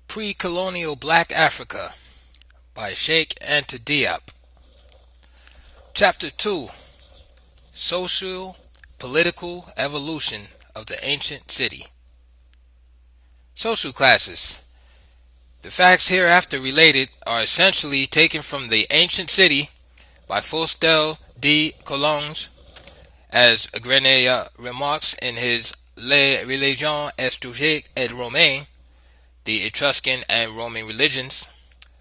Precolonial Black Africa by Cheikh Anta Diop. Chapter 2: Social Political Evolution of the Ancient City. Social classes. The facts hereafter related are essentially taken from the ancient city by Faustin de Coulanges, as Grenelle remarks in his Les Religions Etrusques et Romaines, the Etruscan and Roman religions.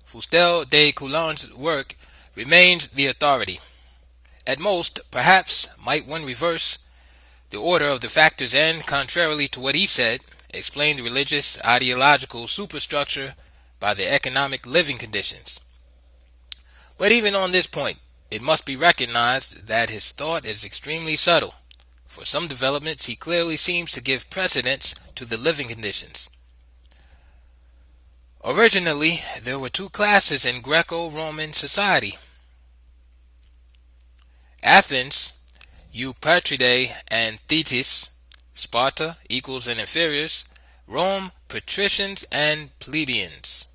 Faustin de Coulanges' work remains the authority. At most, perhaps, might one reverse the order of the factors and, contrarily to what he said, explain the religious ideological superstructure by the economic living conditions. But even on this point, it must be recognized that his thought is extremely subtle. For some developments, he clearly seems to give precedence to the living conditions. Originally, there were two classes in Greco-Roman society: Athens, Eupatridae and Thetis; Sparta, equals and inferiors; Rome, patricians and plebeians.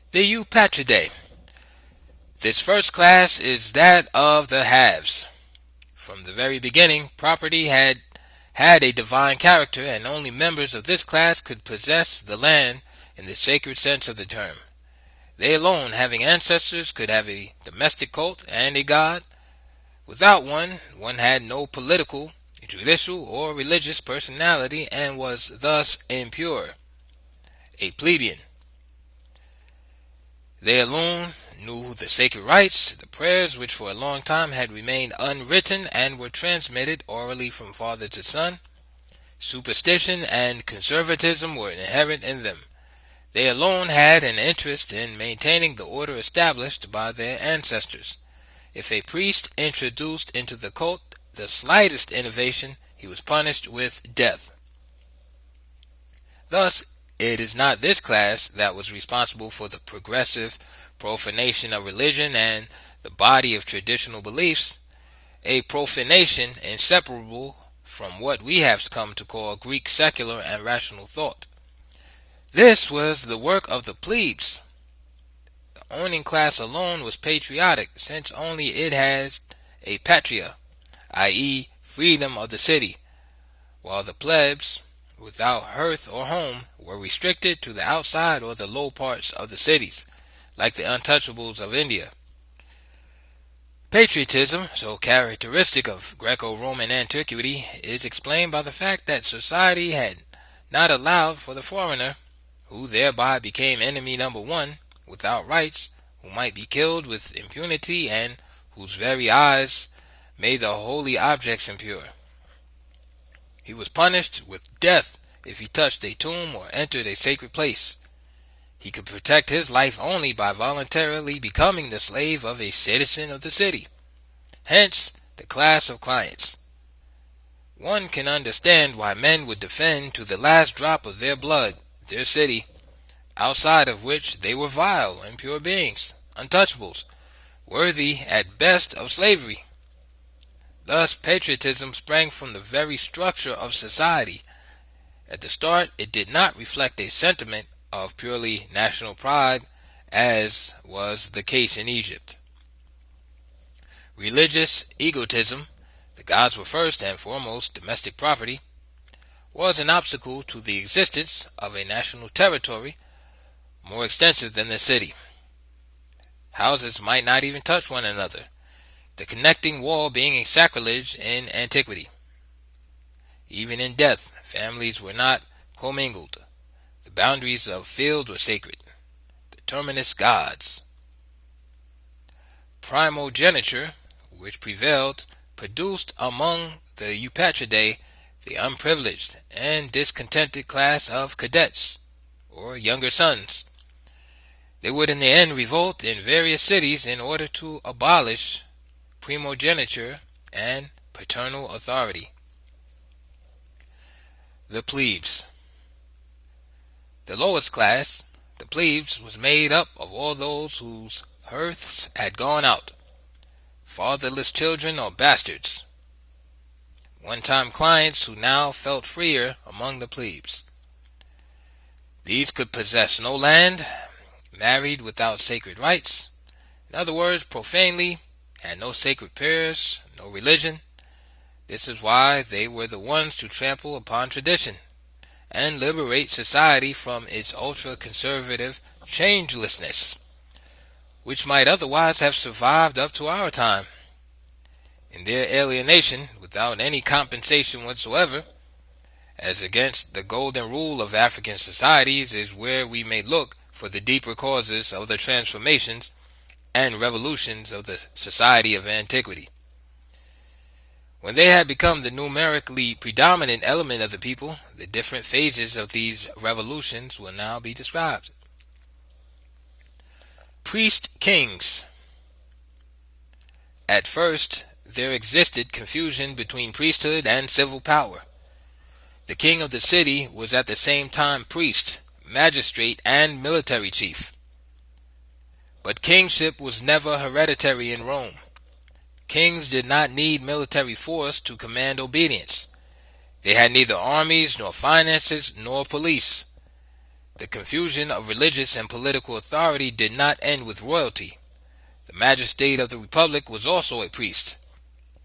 The Eupatridae. This first class is that of the haves. From the very beginning, property had a divine character, and only members of this class could possess the land in the sacred sense of the term. They alone, having ancestors, could have a domestic cult and a god. Without one had no political, judicial, or religious personality, and was thus impure. A plebeian. They alone knew the sacred rites, the prayers which for a long time had remained unwritten and were transmitted orally from father to son. Superstition and conservatism were inherent in them. They alone had an interest in maintaining the order established by their ancestors. If a priest introduced into the cult the slightest innovation, he was punished with death. Thus, it is not this class that was responsible for the progressive profanation of religion and the body of traditional beliefs, a profanation inseparable from what we have come to call Greek secular and rational thought. This was the work of the plebes. The owning class alone was patriotic, since only it has a patria, i.e., freedom of the city, while the plebs, without hearth or home, were restricted to the outside or the low parts of the cities, like the untouchables of India. Patriotism, so characteristic of Greco-Roman antiquity, is explained by the fact that society had not allowed for the foreigner, who thereby became enemy number one, without rights, who might be killed with impunity, and whose very eyes made the holy objects impure. He was punished with death if he touched a tomb or entered a sacred place. He could protect his life only by voluntarily becoming the slave of a citizen of the city. Hence, the class of clients. One can understand why men would defend to the last drop of their blood their city, outside of which they were vile, impure beings, untouchables, worthy at best of slavery. Thus, patriotism sprang from the very structure of society. At the start, it did not reflect a sentiment of purely national pride, as was the case in Egypt. Religious egotism, the gods were first and foremost domestic property, was an obstacle to the existence of a national territory more extensive than the city. Houses might not even touch one another, the connecting wall being a sacrilege in antiquity. Even in death, families were not commingled. The boundaries of fields were sacred. The terminus gods. Primogeniture, which prevailed, produced among the Eupatridae the unprivileged and discontented class of cadets, or younger sons. They would in the end revolt in various cities in order to abolish primogeniture and paternal authority. The plebes. The lowest class, the plebes, was made up of all those whose hearths had gone out, fatherless children or bastards, one-time clients who now felt freer among the plebes. These could possess no land, married without sacred rites, in other words, profanely, had no sacred prayers, no religion. This is why they were the ones to trample upon tradition and liberate society from its ultra-conservative changelessness, which might otherwise have survived up to our time. In their alienation, without any compensation whatsoever, as against the golden rule of African societies, is where we may look for the deeper causes of the transformations and revolutions of the society of antiquity. When they had become the numerically predominant element of the people, the different phases of these revolutions will now be described. Priest kings. At first, there existed confusion between priesthood and civil power. The king of the city was at the same time priest, magistrate, and military chief. But kingship was never hereditary in Rome. Kings did not need military force to command obedience. They had neither armies, nor finances, nor police. The confusion of religious and political authority did not end with royalty. The magistrate of the republic was also a priest.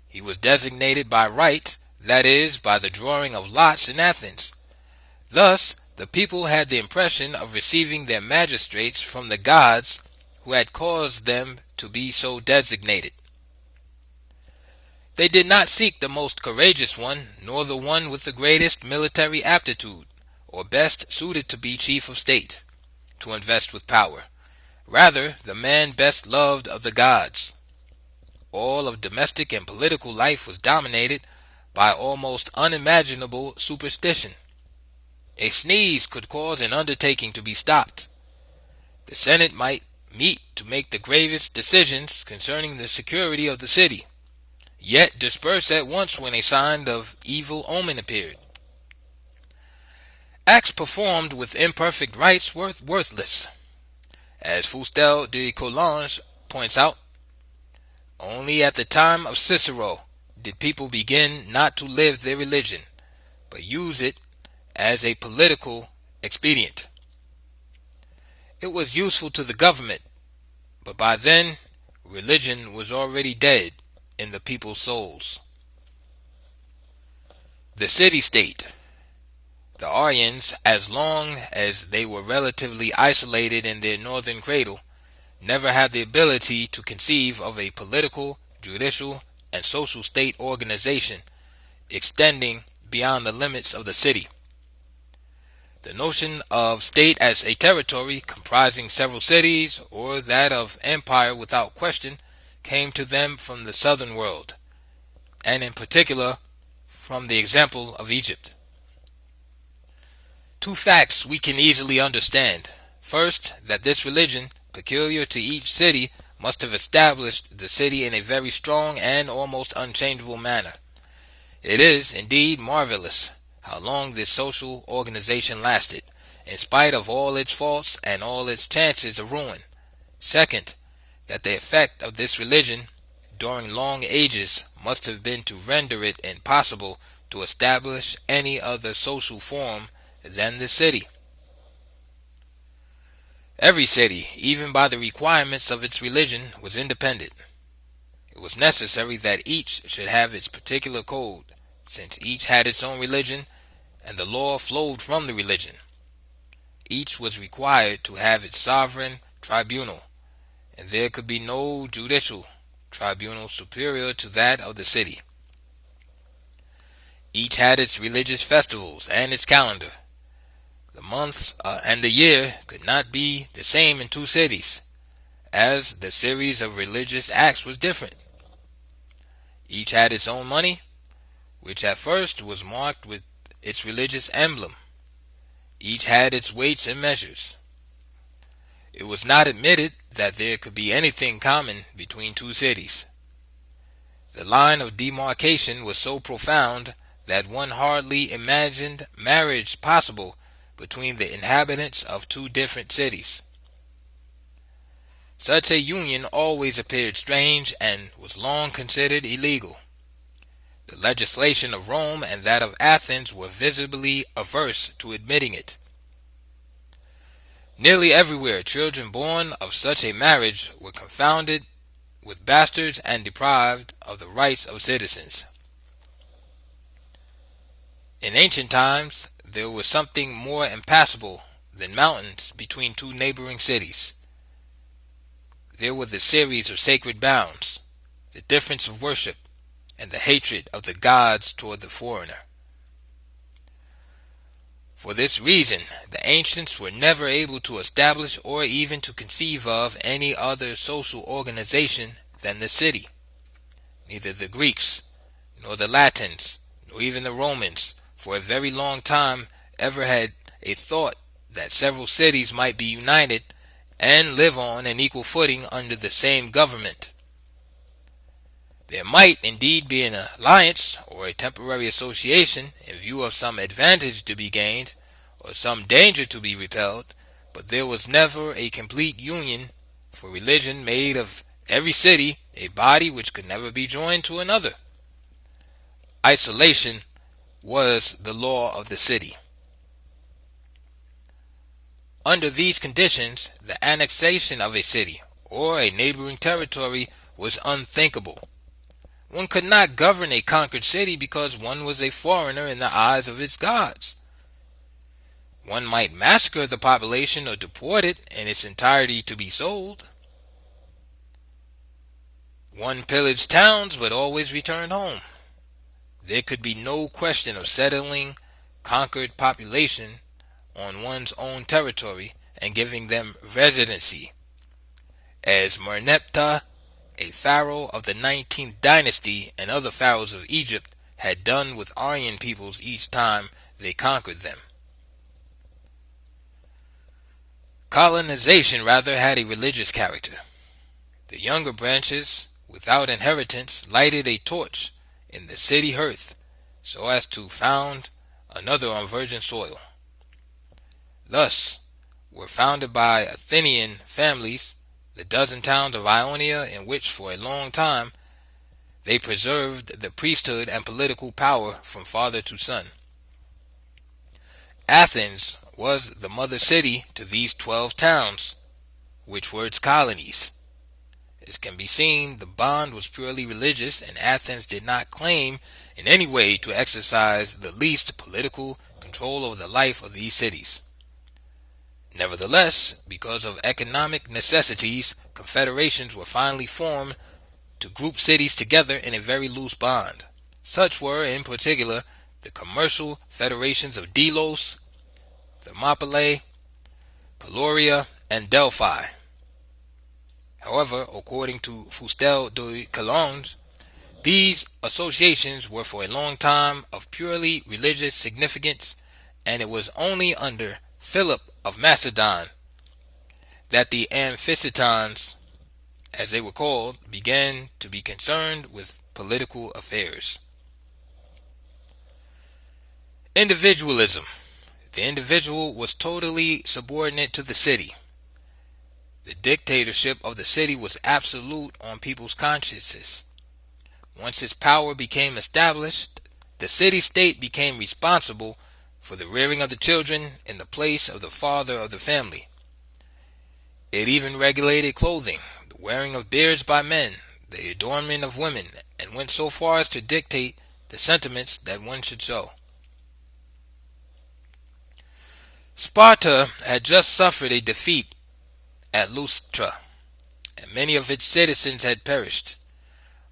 He was designated by right, that is, by the drawing of lots in Athens. Thus, the people had the impression of receiving their magistrates from the gods who had caused them to be so designated. They did not seek the most courageous one, nor the one with the greatest military aptitude, or best suited to be chief of state, to invest with power. Rather, the man best loved of the gods. All of domestic and political life was dominated by almost unimaginable superstition. A sneeze could cause an undertaking to be stopped. The Senate might meet to make the gravest decisions concerning the security of the city, yet disperse at once when a sign of evil omen appeared. Acts performed with imperfect rites were worthless. As Fustel de Coulanges points out, only at the time of Cicero did people begin not to live their religion, but use it as a political expedient. It was useful to the government, but by then religion was already dead in the people's souls. The city-state. The Aryans, as long as they were relatively isolated in their northern cradle, never had the ability to conceive of a political, judicial, and social state organization extending beyond the limits of the city. The notion of state as a territory comprising several cities, or that of empire without question, came to them from the southern world, and in particular from the example of Egypt. Two facts we can easily understand. First, that this religion, peculiar to each city, must have established the city in a very strong and almost unchangeable manner. It is, indeed, marvelous how long this social organization lasted, in spite of all its faults and all its chances of ruin. Second, that the effect of this religion during long ages must have been to render it impossible to establish any other social form than the city. Every city, even by the requirements of its religion, was independent. It was necessary that each should have its particular code, since each had its own religion, and the law flowed from the religion. Each was required to have its sovereign tribunal, and there could be no judicial tribunal superior to that of the city. Each had its religious festivals and its calendar. The months and the year could not be the same in two cities, as the series of religious acts was different. Each had its own money, which at first was marked with its religious emblem. Each had its weights and measures. It was not admitted that there could be anything common between two cities. The line of demarcation was so profound that one hardly imagined marriage possible between the inhabitants of two different cities. Such a union always appeared strange and was long considered illegal. The legislation of Rome and that of Athens were visibly averse to admitting it. Nearly everywhere, children born of such a marriage were confounded with bastards and deprived of the rights of citizens. In ancient times, there was something more impassable than mountains between two neighboring cities. There were the series of sacred bounds, the difference of worship, and the hatred of the gods toward the foreigner. For this reason, the ancients were never able to establish or even to conceive of any other social organization than the city. Neither the Greeks, nor the Latins, nor even the Romans, for a very long time, ever had a thought that several cities might be united and live on an equal footing under the same government. There might indeed be an alliance or a temporary association in view of some advantage to be gained or some danger to be repelled, but there was never a complete union, for religion made of every city a body which could never be joined to another. Isolation was the law of the city. Under these conditions, the annexation of a city or a neighboring territory was unthinkable. One could not govern a conquered city because one was a foreigner in the eyes of its gods. One might massacre the population or deport it in its entirety to be sold. One pillaged towns but always returned home. There could be no question of settling conquered population on one's own territory and giving them residency, as Merneptah, a pharaoh of the 19th dynasty, and other pharaohs of Egypt had done with Aryan peoples each time they conquered them. Colonization rather had a religious character. The younger branches, without inheritance, lighted a torch in the city hearth so as to found another on virgin soil. Thus were founded by Athenian families the dozen towns of Ionia in which for a long time they preserved the priesthood and political power from father to son. Athens was the mother city to these 12 towns, which were its colonies. As can be seen, the bond was purely religious, and Athens did not claim in any way to exercise the least political control over the life of these cities. Nevertheless, because of economic necessities, confederations were finally formed to group cities together in a very loose bond. Such were, in particular, the commercial federations of Delos, Thermopylae, Caloria, and Delphi. However, according to Fustel de Coulanges, these associations were for a long time of purely religious significance, and it was only under Philip of Macedon that the Amphictyons, as they were called, began to be concerned with political affairs. Individualism. The individual was totally subordinate to the city. The dictatorship of the city was absolute on people's consciences. Once its power became established, the city-state became responsible for the rearing of the children in the place of the father of the family. It even regulated clothing, the wearing of beards by men, the adornment of women, and went so far as to dictate the sentiments that one should show. Sparta had just suffered a defeat at Leuctra, and many of its citizens had perished.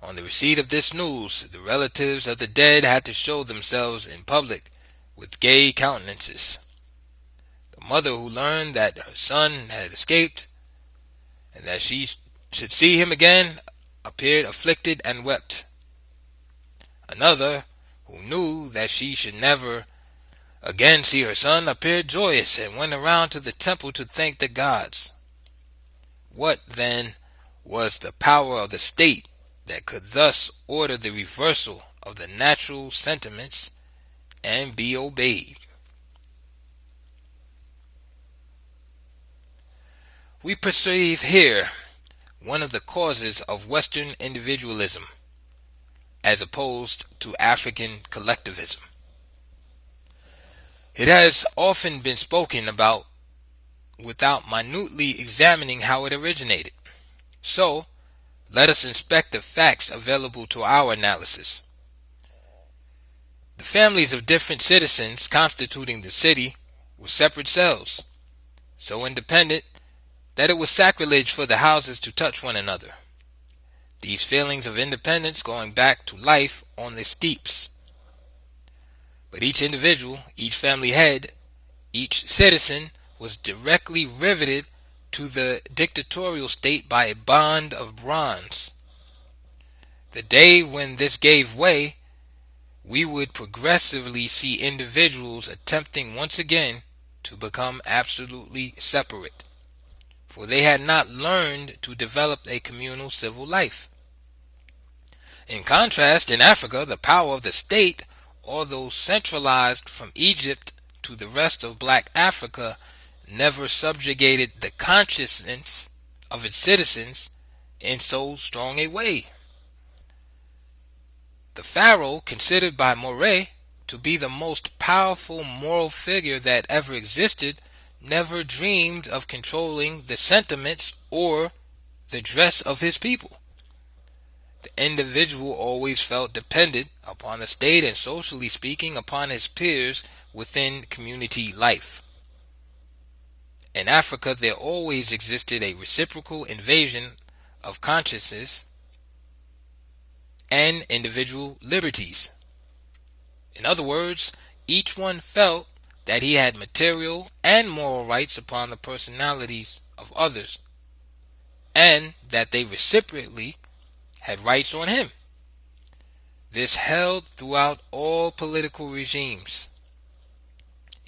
On the receipt of this news, the relatives of the dead had to show themselves in public with gay countenances. The mother, who learned that her son had escaped and that she should see him again, appeared afflicted and wept. Another, who knew that she should never again see her son, appeared joyous and went around to the temple to thank the gods. What, then, was the power of the state that could thus order the reversal of the natural sentiments and be obeyed? We perceive here one of the causes of Western individualism as opposed to African collectivism. It has often been spoken about without minutely examining how it originated. So, let us inspect the facts available to our analysis. The families of different citizens constituting the city were separate cells, so independent that it was sacrilege for the houses to touch one another. These feelings of independence going back to life on the steeps. But each individual, each family head, each citizen was directly riveted to the dictatorial state by a bond of bronze. The day when this gave way, we would progressively see individuals attempting once again to become absolutely separate, for they had not learned to develop a communal civil life. In contrast, in Africa, the power of the state, although centralized from Egypt to the rest of black Africa, never subjugated the consciousness of its citizens in so strong a way. The pharaoh, considered by Moray to be the most powerful moral figure that ever existed, never dreamed of controlling the sentiments or the dress of his people. The individual always felt dependent upon the state and, socially speaking, upon his peers within community life. In Africa, there always existed a reciprocal invasion of consciences and individual liberties. In other words, each one felt that he had material and moral rights upon the personalities of others, and that they reciprocally had rights on him. This held throughout all political regimes.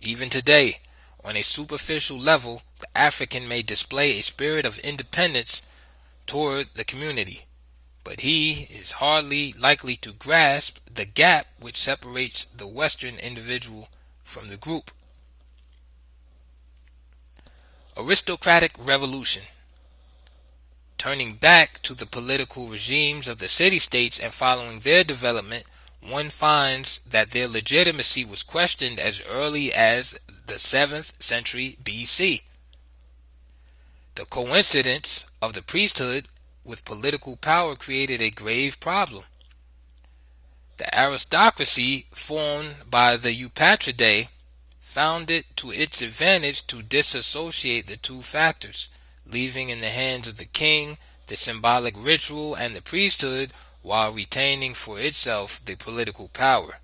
Even today, on a superficial level, the African may display a spirit of independence toward the community, but he is hardly likely to grasp the gap which separates the Western individual from the group. Aristocratic revolution. Turning back to the political regimes of the city-states and following their development, one finds that their legitimacy was questioned as early as the 7th century BC. The coincidence of the priesthood with political power created a grave problem. The aristocracy formed by the Eupatridae found it to its advantage to disassociate the two factors, leaving in the hands of the king the symbolic ritual and the priesthood, while retaining for itself the political power.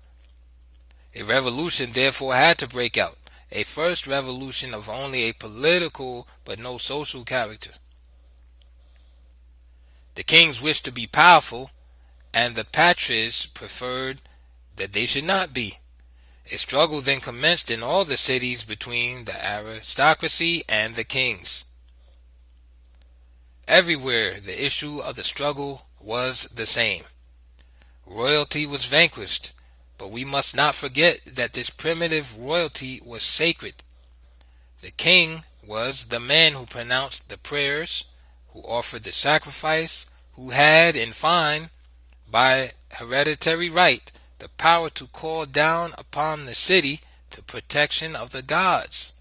A revolution therefore had to break out, a first revolution of only a political but no social character. The kings wished to be powerful, and the patres preferred that they should not be. A struggle then commenced in all the cities between the aristocracy and the kings. Everywhere the issue of the struggle was the same. Royalty was vanquished, but we must not forget that this primitive royalty was sacred. The king was the man who pronounced the prayers, who offered the sacrifice, who had, in fine, by hereditary right, the power to call down upon the city the protection of the gods.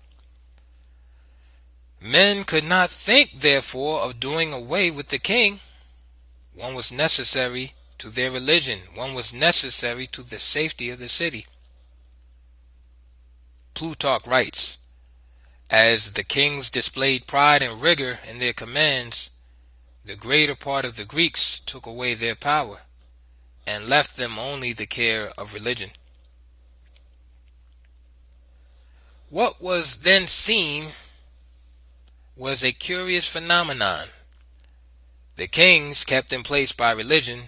Men could not think, therefore, of doing away with the king. One was necessary to their religion. One was necessary to the safety of the city. Plutarch writes, as the kings displayed pride and rigor in their commands, the greater part of the Greeks took away their power, and left them only the care of religion. What was then seen was a curious phenomenon. The kings, kept in place by religion,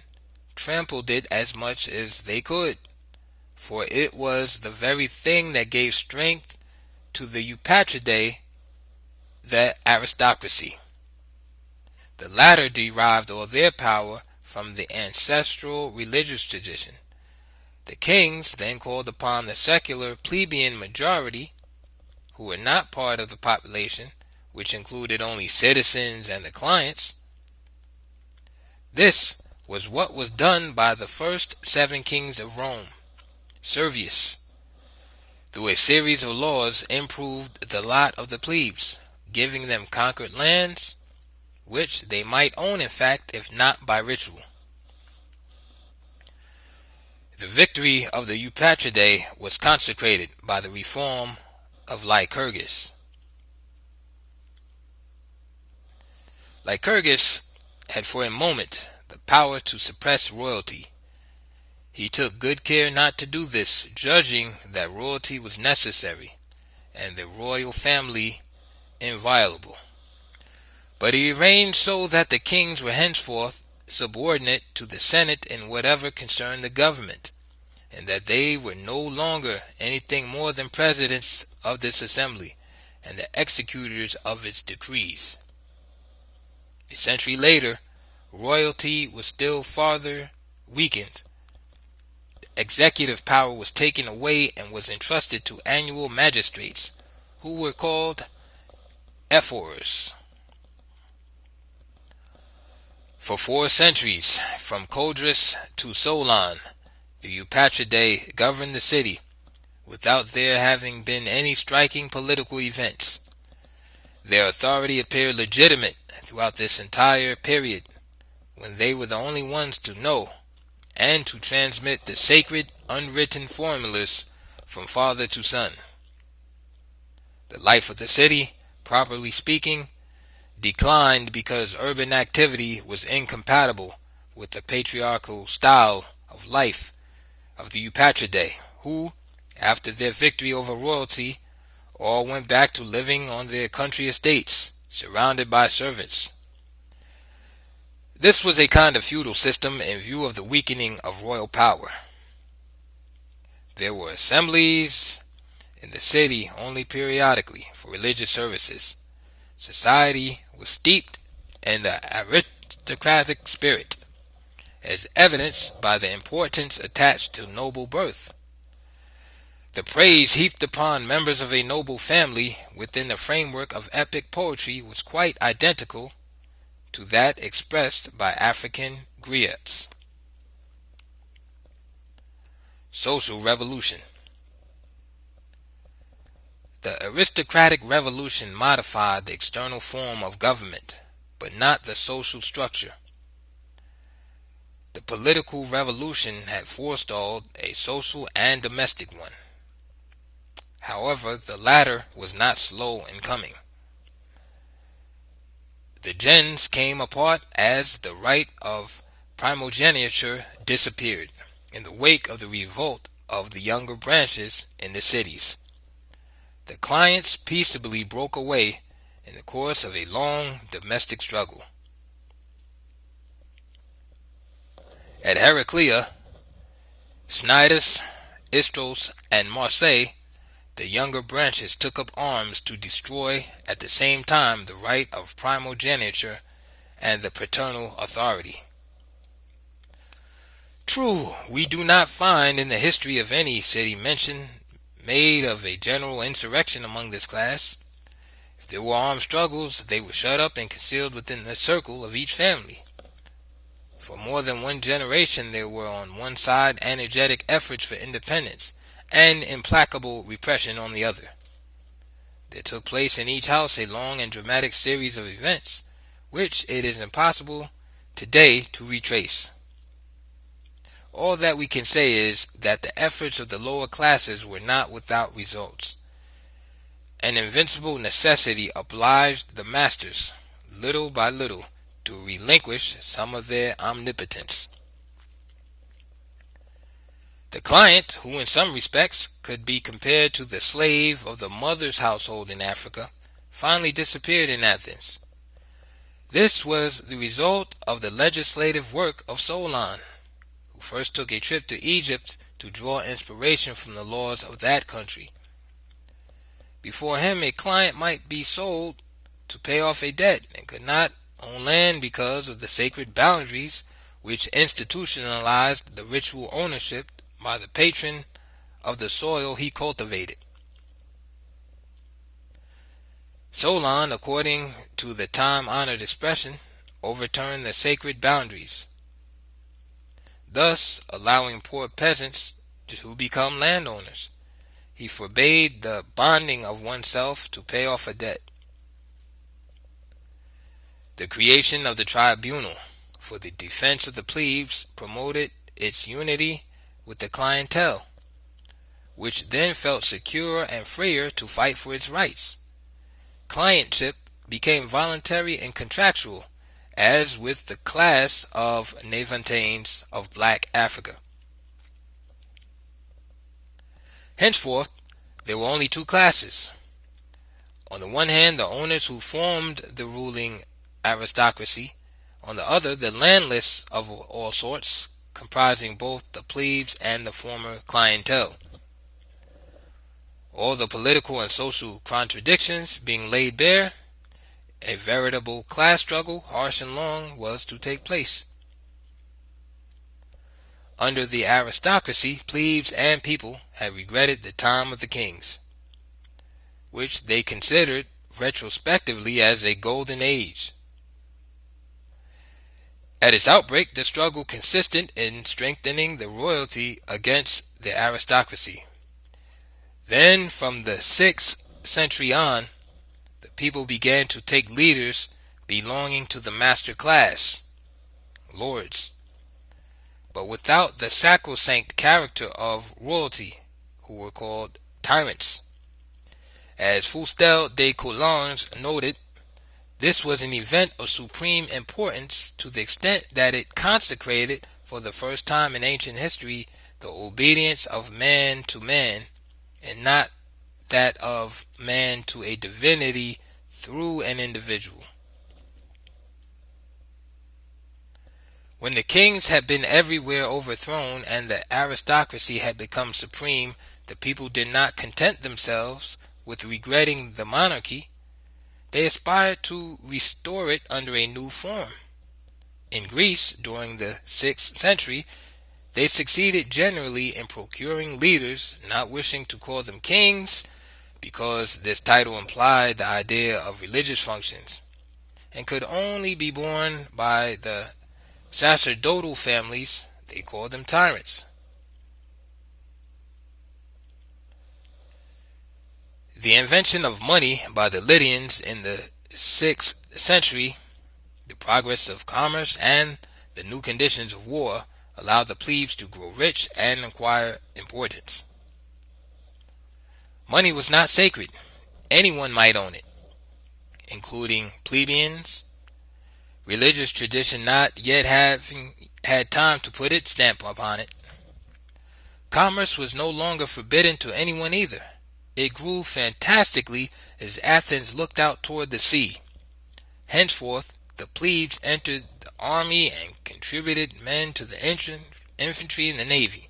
trampled it as much as they could, for it was the very thing that gave strength to the Eupatridae, the aristocracy. The latter derived all their power from the ancestral religious tradition. The kings then called upon the secular plebeian majority, who were not part of the population, which included only citizens and the clients. This was what was done by the first 7 kings of Rome. Servius, through a series of laws, improved the lot of the plebes. giving them conquered lands, which they might own in fact if not by ritual. The victory of the Eupatridae was consecrated by the reform of Lycurgus. Lycurgus had for a moment the power to suppress royalty. He took good care not to do this, judging that royalty was necessary and the royal family inviolable. But he arranged so that the kings were henceforth subordinate to the Senate in whatever concerned the government, and that they were no longer anything more than presidents of this assembly and the executors of its decrees. A century later, royalty was still farther weakened. The executive power was taken away and was entrusted to annual magistrates, who were called ephors. For 4 centuries, from Codrus to Solon, the Eupatridae governed the city, without there having been any striking political events. Their authority appeared legitimate throughout this entire period, when they were the only ones to know and to transmit the sacred unwritten formulas from father to son. The life of the city, properly speaking, declined because urban activity was incompatible with the patriarchal style of life of the Eupatridae, who, after their victory over royalty, all went back to living on their country estates, surrounded by servants. This was a kind of feudal system in view of the weakening of royal power. There were assemblies in the city only periodically for religious services. Society was steeped in the aristocratic spirit, as evidenced by the importance attached to noble birth. The praise heaped upon members of a noble family within the framework of epic poetry was quite identical to that expressed by African griots. Social revolution. The aristocratic revolution modified the external form of government, but not the social structure. The political revolution had forestalled a social and domestic one. However, the latter was not slow in coming. The gens came apart as the right of primogeniture disappeared in the wake of the revolt of the younger branches in the cities. The clients peaceably broke away in the course of a long domestic struggle. At Heraclea, Cnidus, Istros, and Marseille, the younger branches took up arms to destroy at the same time the right of primogeniture and the paternal authority. True, we do not find in the history of any city mention made of a general insurrection among this class. If there were armed struggles, they were shut up and concealed within the circle of each family. For more than one generation there were on one side energetic efforts for independence and implacable repression on the other. There took place in each house a long and dramatic series of events, which it is impossible today to retrace. All that we can say is that the efforts of the lower classes were not without results. An invincible necessity obliged the masters, little by little, to relinquish some of their omnipotence. The client, who in some respects could be compared to the slave of the mother's household in Africa, finally disappeared in Athens. This was the result of the legislative work of Solon, who first took a trip to Egypt to draw inspiration from the laws of that country. Before him, a client might be sold to pay off a debt and could not own land because of the sacred boundaries which institutionalized the ritual ownership by the patron of the soil he cultivated. Solon, according to the time-honored expression, overturned the sacred boundaries, thus allowing poor peasants to become landowners. He forbade the bonding of oneself to pay off a debt. The creation of the tribunal for the defense of the plebes promoted its unity with the clientele, which then felt secure and freer to fight for its rights. Clientship became voluntary and contractual, as with the class of Navantines of Black Africa. Henceforth, there were only two classes. On the one hand, the owners who formed the ruling aristocracy; on the other, the landless of all sorts, comprising both the plebes and the former clientele. All the political and social contradictions being laid bare, a veritable class struggle, harsh and long, was to take place. Under the aristocracy, plebes and people had regretted the time of the kings, which they considered retrospectively as a golden age. At its outbreak, the struggle consisted in strengthening the royalty against the aristocracy. Then, from the 6th century on, the people began to take leaders belonging to the master class, lords, but without the sacrosanct character of royalty, who were called tyrants. As Fustel de Coulanges noted, this was an event of supreme importance to the extent that it consecrated, for the first time in ancient history, the obedience of man to man, and not that of man to a divinity through an individual. When the kings had been everywhere overthrown and the aristocracy had become supreme, the people did not content themselves with regretting the monarchy. They aspired to restore it under a new form. In Greece, during the 6th century, they succeeded generally in procuring leaders, not wishing to call them kings, because this title implied the idea of religious functions, and could only be borne by the sacerdotal families. They called them tyrants. The invention of money by the Lydians in the 6th century, the progress of commerce, and the new conditions of war allowed the plebes to grow rich and acquire importance. Money was not sacred. Anyone might own it, including plebeians, religious tradition not yet having had time to put its stamp upon it. Commerce was no longer forbidden to anyone either. It grew fantastically as Athens looked out toward the sea. Henceforth, the plebes entered the army and contributed men to the infantry and the navy.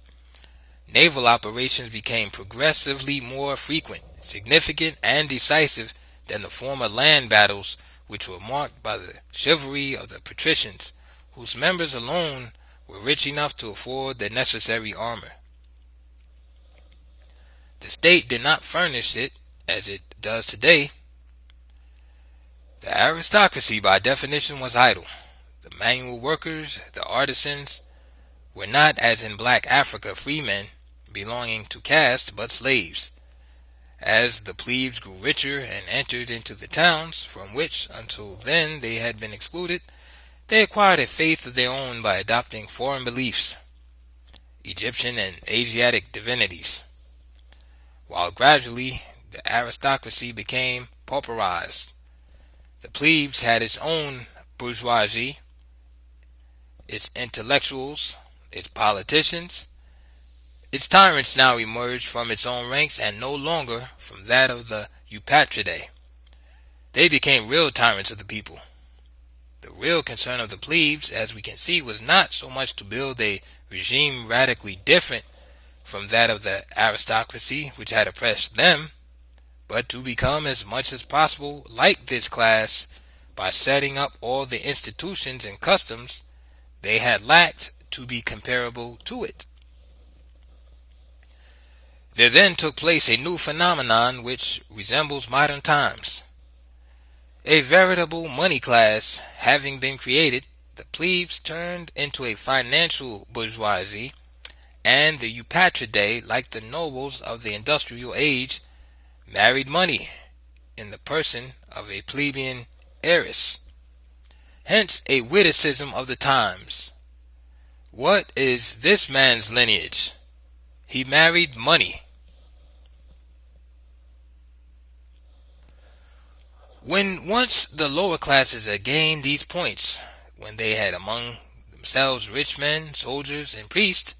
Naval operations became progressively more frequent, significant, and decisive than the former land battles, which were marked by the chivalry of the patricians, whose members alone were rich enough to afford the necessary armor. The state did not furnish it as it does today. The aristocracy, by definition, was idle. The manual workers, the artisans, were not, as in Black Africa, freemen belonging to caste, but slaves. As the plebes grew richer and entered into the towns, from which until then they had been excluded, they acquired a faith of their own by adopting foreign beliefs, Egyptian and Asiatic divinities, while gradually the aristocracy became pauperized. The plebes had its own bourgeoisie, its intellectuals, its politicians. Its tyrants now emerged from its own ranks and no longer from that of the Eupatridae. They became real tyrants of the people. The real concern of the plebes, as we can see, was not so much to build a regime radically different from that of the aristocracy which had oppressed them, but to become as much as possible like this class by setting up all the institutions and customs they had lacked to be comparable to it. There then took place a new phenomenon which resembles modern times. A veritable money class having been created, the plebes turned into a financial bourgeoisie, and the Eupatridae, like the nobles of the industrial age, married money in the person of a plebeian heiress. Hence a witticism of the times. What is this man's lineage? He married money. When once the lower classes had gained these points, when they had among themselves rich men, soldiers, and priests,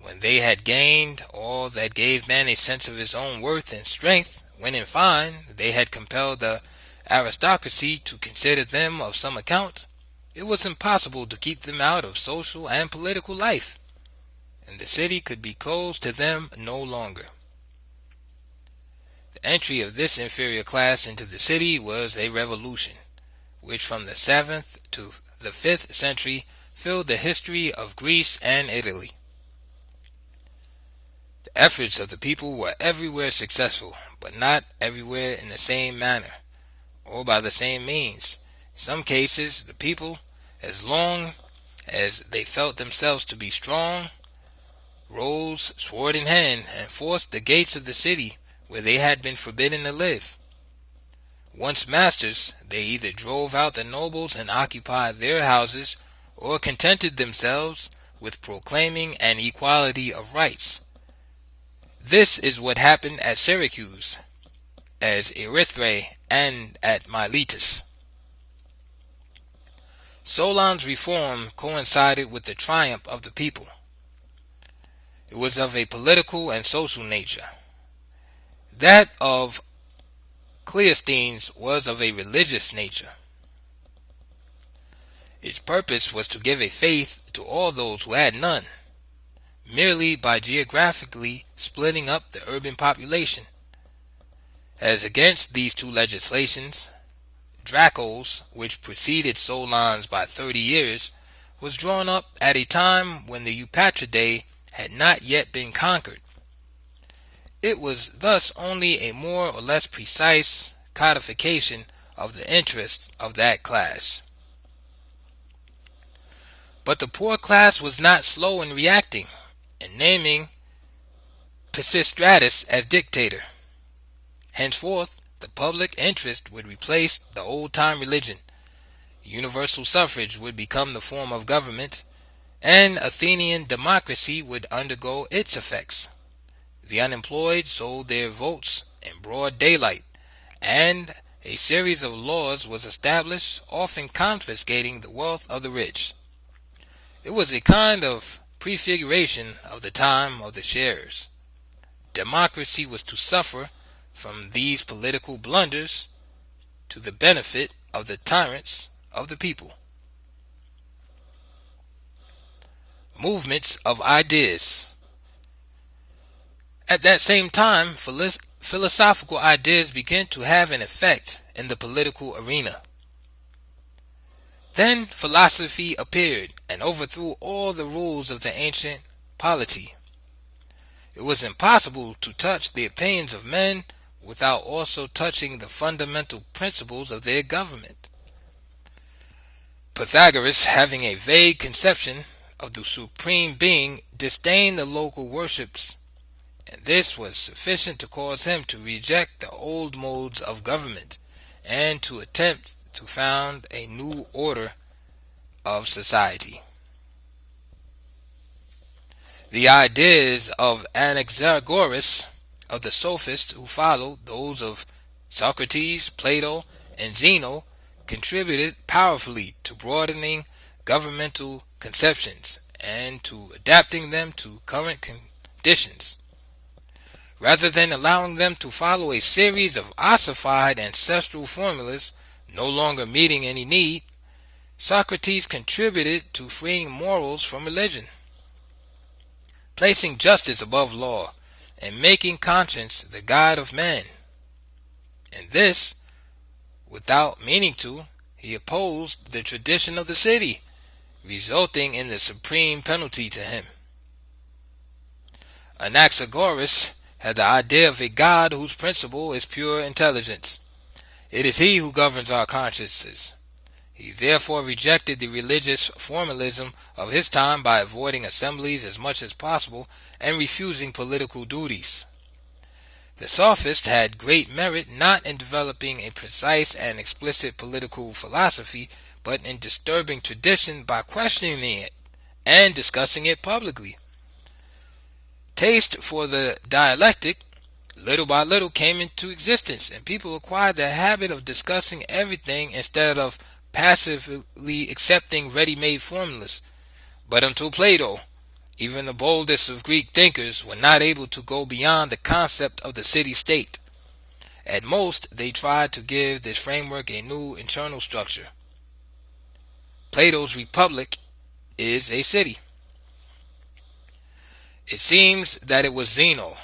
when they had gained all that gave man a sense of his own worth and strength, when in fine they had compelled the aristocracy to consider them of some account, it was impossible to keep them out of social and political life, and the city could be closed to them no longer. The entry of this inferior class into the city was a revolution, which from the 7th to the 5th century filled the history of Greece and Italy. The efforts of the people were everywhere successful, but not everywhere in the same manner, or by the same means. In some cases, the people, as long as they felt themselves to be strong, rose sword in hand and forced the gates of the city where they had been forbidden to live. Once masters, they either drove out the nobles and occupied their houses, or contented themselves with proclaiming an equality of rights. This is what happened at Syracuse, at Erythrae, and at Miletus. Solon's reform coincided with the triumph of the people. It was of a political and social nature. That of Cleisthenes was of a religious nature. Its purpose was to give a faith to all those who had none, merely by geographically splitting up the urban population. As against these two legislations, Draco's, which preceded Solon's by 30 years, was drawn up at a time when the Eupatridae had not yet been conquered. It was thus only a more or less precise codification of the interests of that class. But the poor class was not slow in reacting, and naming Pisistratus as dictator. Henceforth, the public interest would replace the old-time religion, universal suffrage would become the form of government, and Athenian democracy would undergo its effects. The unemployed sold their votes in broad daylight, and a series of laws was established, often confiscating the wealth of the rich. It was a kind of prefiguration of the time of the sharers. Democracy was to suffer from these political blunders to the benefit of the tyrants of the people. Movements of ideas. At that same time, philosophical ideas began to have an effect in the political arena. Then philosophy appeared and overthrew all the rules of the ancient polity. It was impossible to touch the opinions of men without also touching the fundamental principles of their government. Pythagoras, having a vague conception of the supreme being, disdained the local worships, and this was sufficient to cause him to reject the old modes of government and to attempt to found a new order of society. The ideas of Anaxagoras, of the sophists who followed those of Socrates, Plato, and Zeno, contributed powerfully to broadening governmental conceptions and to adapting them to current conditions. Rather than allowing them to follow a series of ossified ancestral formulas no longer meeting any need, Socrates contributed to freeing morals from religion, placing justice above law, and making conscience the guide of man. And this, without meaning to, he opposed the tradition of the city, resulting in the supreme penalty to him. Anaxagoras had the idea of a God whose principle is pure intelligence. It is he who governs our consciences. He therefore rejected the religious formalism of his time by avoiding assemblies as much as possible and refusing political duties. The sophists had great merit not in developing a precise and explicit political philosophy, but in disturbing tradition by questioning it and discussing it publicly. Taste for the dialectic, little by little, came into existence, and people acquired the habit of discussing everything instead of passively accepting ready-made formulas. But until Plato, even the boldest of Greek thinkers were not able to go beyond the concept of the city-state. At most, they tried to give this framework a new internal structure. Plato's Republic is a city. It seems that it was Zeno,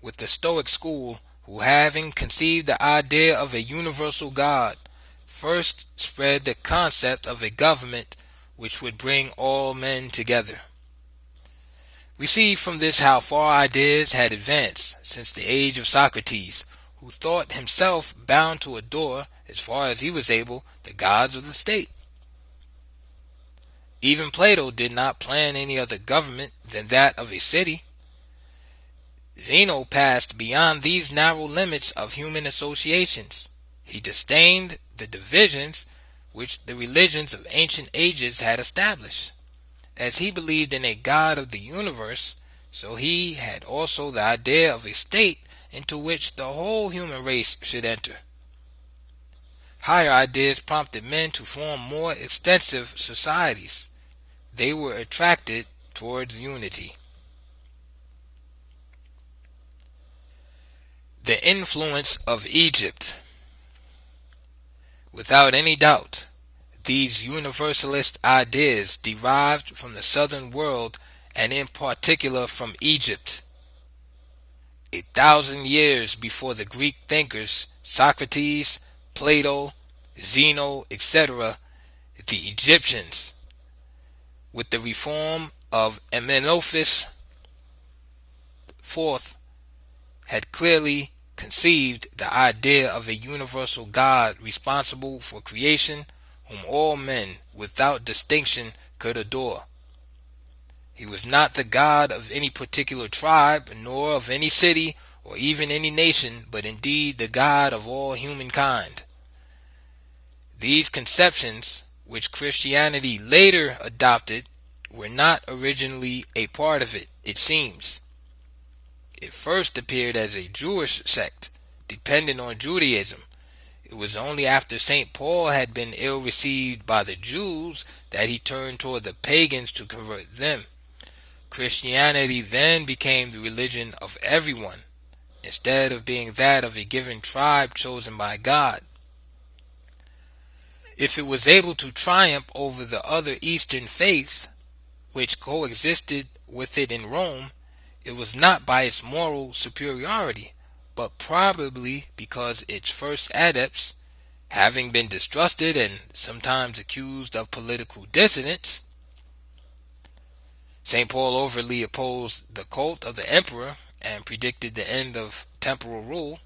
with the Stoic school, who, having conceived the idea of a universal God, first spread the concept of a government which would bring all men together. We see from this how far ideas had advanced since the age of Socrates, who thought himself bound to adore, as far as he was able, the gods of the state. Even Plato did not plan any other government than that of a city. Zeno passed beyond these narrow limits of human associations. He disdained the divisions which the religions of ancient ages had established. As he believed in a God of the universe, so he had also the idea of a state into which the whole human race should enter. Higher ideas prompted men to form more extensive societies. They were attracted towards unity. The influence of Egypt. Without any doubt, these universalist ideas derived from the southern world, and in particular from Egypt. 1,000 years before the Greek thinkers Socrates, Plato, Zeno, etc., the Egyptians, with the reform of Amenophis IV, had clearly conceived the idea of a universal God responsible for creation, whom all men, without distinction, could adore. He was not the God of any particular tribe, nor of any city, or even any nation, but indeed the God of all humankind. These conceptions, which Christianity later adopted, were not originally a part of it, it seems. It first appeared as a Jewish sect, dependent on Judaism. It was only after St. Paul had been ill-received by the Jews that he turned toward the pagans to convert them. Christianity then became the religion of everyone, instead of being that of a given tribe chosen by God. If it was able to triumph over the other Eastern faiths, which coexisted with it in Rome, it was not by its moral superiority, but probably because its first adepts, having been distrusted and sometimes accused of political dissidence, St. Paul overtly opposed the cult of the emperor and predicted the end of temporal rule,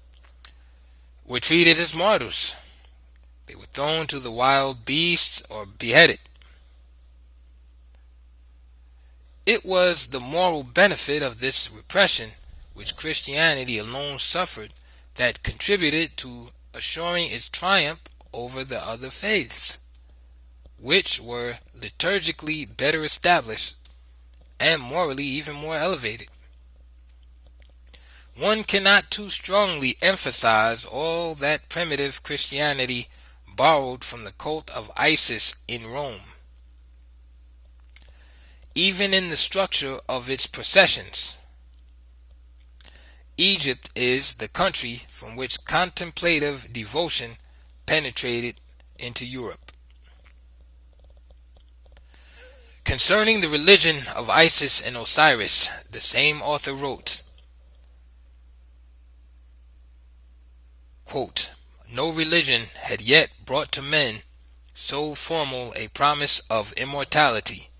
were treated as martyrs. They were thrown to the wild beasts or beheaded. It was the moral benefit of this repression, which Christianity alone suffered, that contributed to assuring its triumph over the other faiths, which were liturgically better established and morally even more elevated. One cannot too strongly emphasize all that primitive Christianity borrowed from the cult of Isis in Rome. Even in the structure of its processions, Egypt is the country from which contemplative devotion penetrated into Europe. Concerning the religion of Isis and Osiris, the same author wrote, quote, "No religion had yet brought to men so formal a promise of immortality.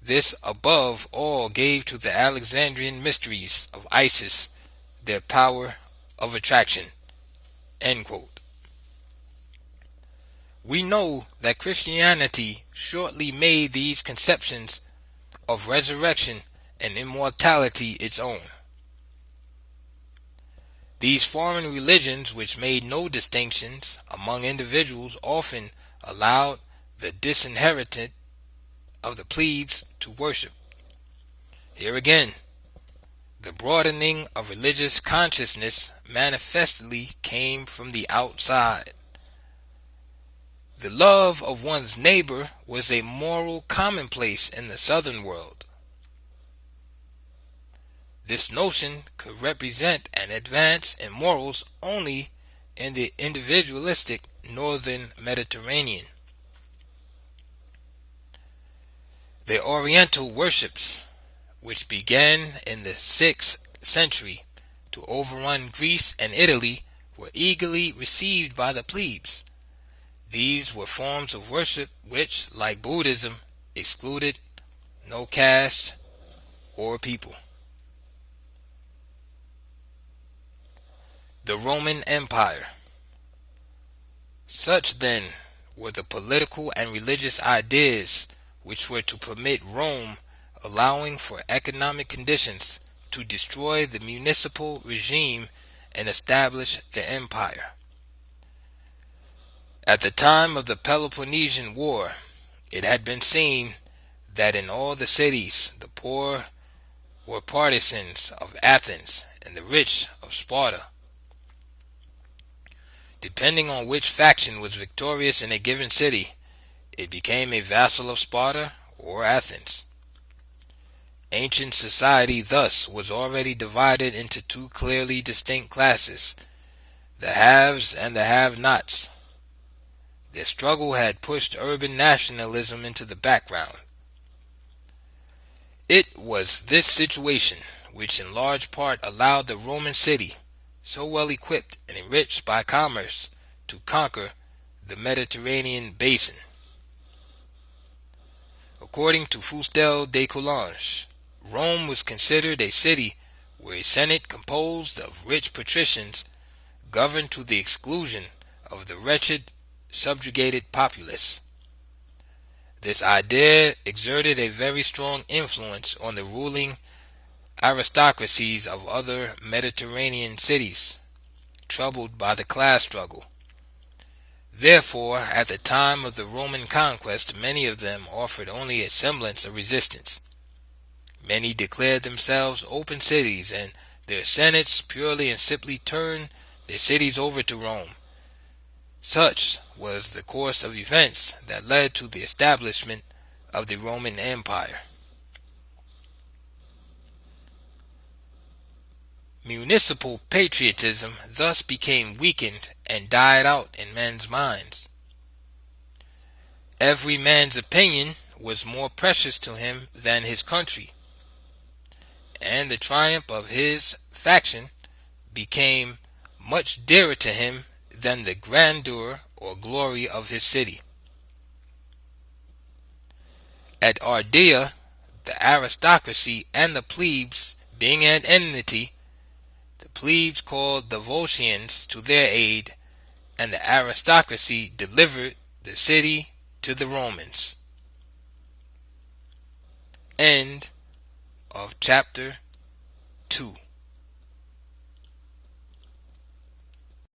This above all gave to the Alexandrian mysteries of Isis their power of attraction." End quote. We know that Christianity shortly made these conceptions of resurrection and immortality its own. These foreign religions, which made no distinctions among individuals, often allowed the disinherited of the plebes to worship. Here again, the broadening of religious consciousness manifestly came from the outside. The love of one's neighbor was a moral commonplace in the southern world. This notion could represent an advance in morals only in the individualistic northern Mediterranean. The Oriental worships, which began in the 6th century to overrun Greece and Italy, were eagerly received by the plebes. These were forms of worship which, like Buddhism, excluded no caste or people. The Roman Empire. Such then were the political and religious ideas which were to permit Rome, allowing for economic conditions to destroy the municipal regime and establish the empire. At the time of the Peloponnesian War, it had been seen that in all the cities the poor were partisans of Athens and the rich of Sparta. Depending on which faction was victorious in a given city, it became a vassal of Sparta or Athens. Ancient society thus was already divided into two clearly distinct classes, the haves and the have-nots. Their struggle had pushed urban nationalism into the background. It was this situation which in large part allowed the Roman city, so well equipped and enriched by commerce, to conquer the Mediterranean basin. According to Fustel de Coulanges, Rome was considered a city where a senate composed of rich patricians governed to the exclusion of the wretched, subjugated populace. This idea exerted a very strong influence on the ruling aristocracies of other Mediterranean cities, troubled by the class struggle. Therefore, at the time of the Roman conquest, many of them offered only a semblance of resistance. Many declared themselves open cities, and their senates purely and simply turned their cities over to Rome. Such was the course of events that led to the establishment of the Roman Empire. Municipal patriotism thus became weakened and died out in men's minds. Every man's opinion was more precious to him than his country, and the triumph of his faction became much dearer to him than the grandeur or glory of his city. At Ardea, the aristocracy and the plebes being at enmity, the plebes called the Volscians to their aid, and the aristocracy delivered the city to the Romans. End of chapter 2.